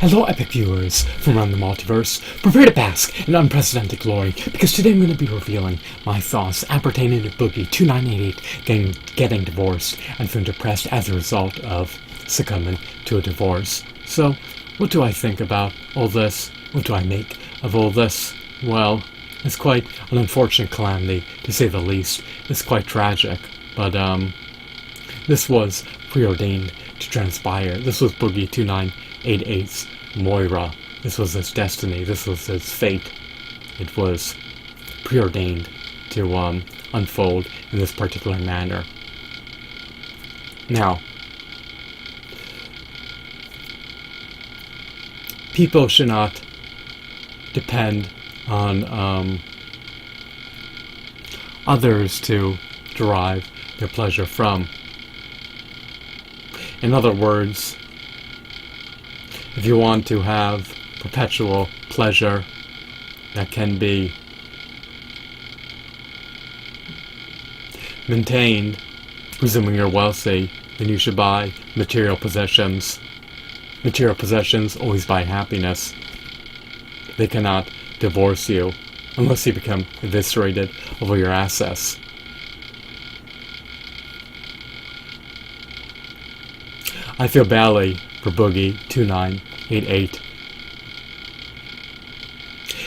Hello, epic viewers from around the multiverse. Prepare to bask in unprecedented glory, because today I'm going to be revealing my thoughts appertaining to DBoogie2988 getting divorced and feeling depressed as a result of succumbing to a divorce. So, what do I think about all this? What do I make of all this? Well, it's quite an unfortunate calamity, to say the least. It's quite tragic, but this was preordained to transpire. This was Boogie2988's Moira. This was his destiny. This was his fate. It was preordained to unfold in this particular manner. Now, people should not depend on others to derive their pleasure from. In other words, if you want to have perpetual pleasure that can be maintained, presuming you're wealthy, then you should buy material possessions. Material possessions always buy happiness. They cannot divorce you unless you become eviscerated of all your assets. I feel badly for Boogie2988.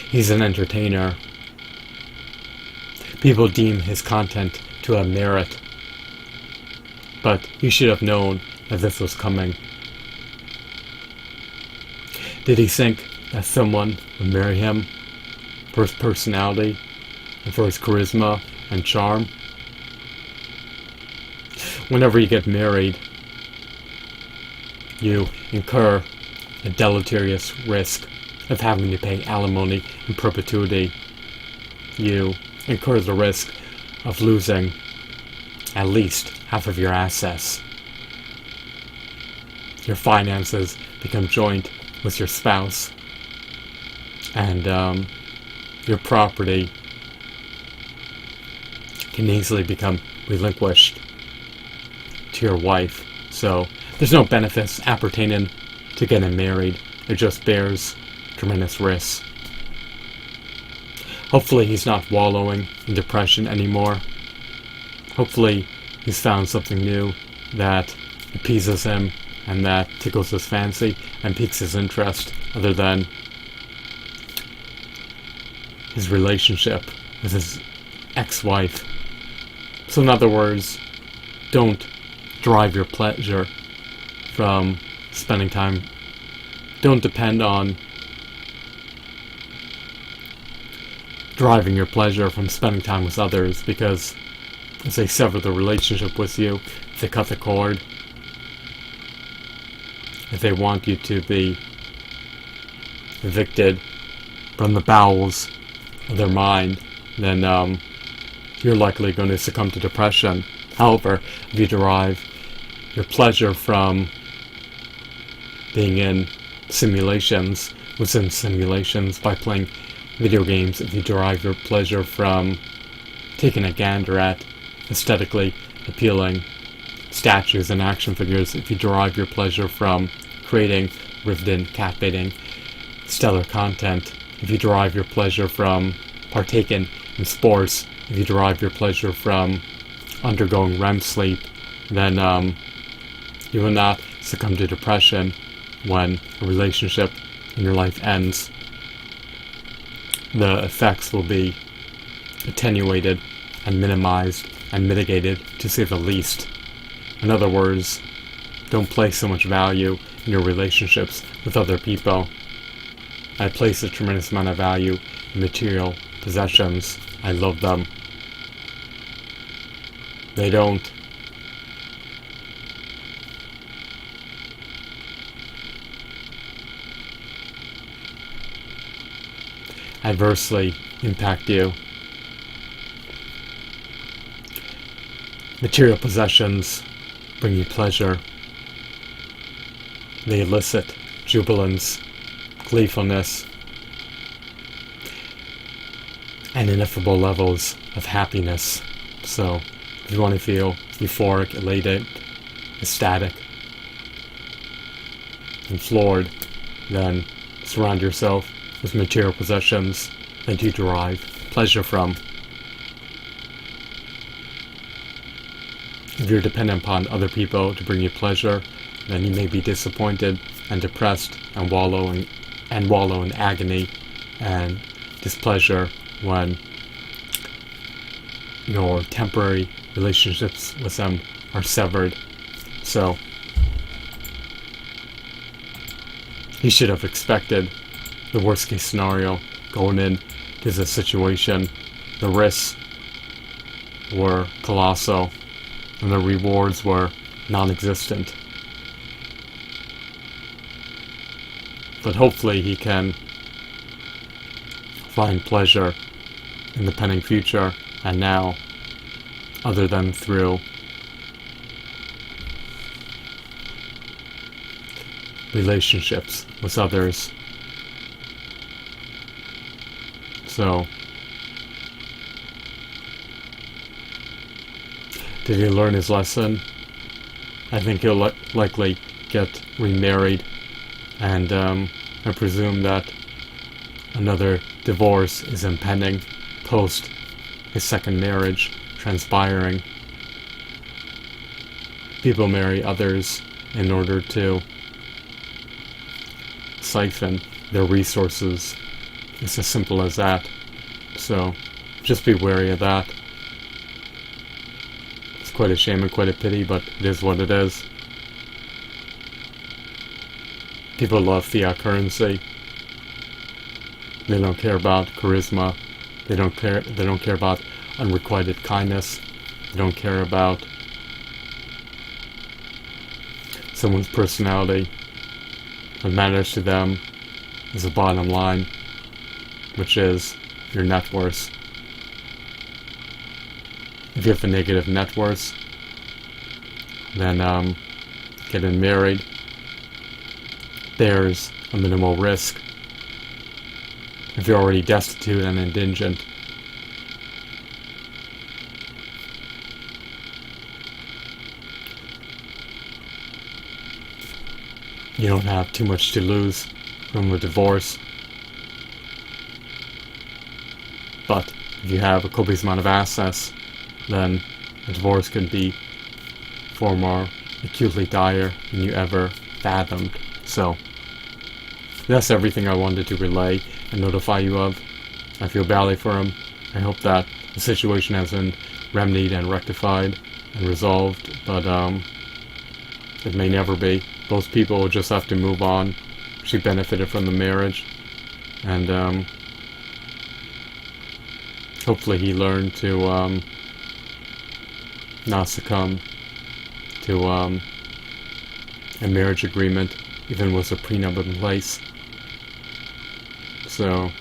He's an entertainer. People deem his content to have merit, but he should have known that this was coming. Did he think that someone would marry him for his personality and for his charisma and charm? Whenever you get married, you incur a deleterious risk of having to pay alimony in perpetuity. You incur the risk of losing at least half of your assets. Your finances become joint with your spouse, and your property can easily become relinquished to your wife. So there's no benefits appertaining to getting married. It just bears tremendous risks. Hopefully he's not wallowing in depression anymore. Hopefully he's found something new that appeases him and that tickles his fancy and piques his interest, other than his relationship with his ex-wife. So in other words, don't derive your pleasure from spending time. Don't depend on deriving your pleasure from spending time with others, because if they sever the relationship with you, if they cut the cord, if they want you to be evicted from the bowels of their mind, then you're likely going to succumb to depression. However, if you derive your pleasure from being in simulations, within simulations, by playing video games, if you derive your pleasure from taking a gander at aesthetically appealing statues and action figures, if you derive your pleasure from creating riveting, captivating, stellar content, if you derive your pleasure from partaking in sports, if you derive your pleasure from undergoing REM sleep, then you will not succumb to depression when a relationship in your life ends. The effects will be attenuated and minimized and mitigated, to say the least. In other words, don't place so much value in your relationships with other people. I place a tremendous amount of value in material possessions. I love them. They don't adversely impact you. Material possessions bring you pleasure. They elicit jubilance, gleefulness, and ineffable levels of happiness. So, if you want to feel euphoric, elated, ecstatic, and floored, then surround yourself with material possessions that you derive pleasure from. If you're dependent upon other people to bring you pleasure, then you may be disappointed and depressed and wallow in agony and displeasure when your temporary relationships with them are severed. So he should have expected the worst case scenario going into the situation. The risks were colossal and the rewards were non-existent. But hopefully he can find pleasure in the pending future and now, other than through relationships with others. So, did he learn his lesson? I think he'll likely get remarried, and I presume that another divorce is impending post his second marriage transpiring. People marry others in order to siphon their resources. It's as simple as that. So just be wary of that. It's quite a shame and quite a pity, but it is what it is. People love fiat currency. They don't care about charisma. They don't care about unrequited kindness. They don't care about someone's personality. What matters to them is the bottom line, which is your net worth. If you have a negative net worth, then getting married bears a minimal risk. If you're already destitute and indigent, you don't have too much to lose from a divorce. But if you have a copious amount of assets, then a divorce could be far more acutely dire than you ever fathomed. So that's everything I wanted to relay and notify you of. I feel badly for him. I hope that the situation has been remedied and rectified and resolved, but it may never be. Those people will just have to move on. She benefited from the marriage, and hopefully he learned to not succumb to a marriage agreement, even with a prenup in place. So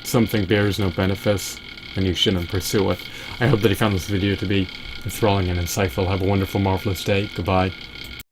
something bears no benefits, and you shouldn't pursue it. I hope that you found this video to be enthralling and insightful. Have a wonderful, marvelous day. Goodbye.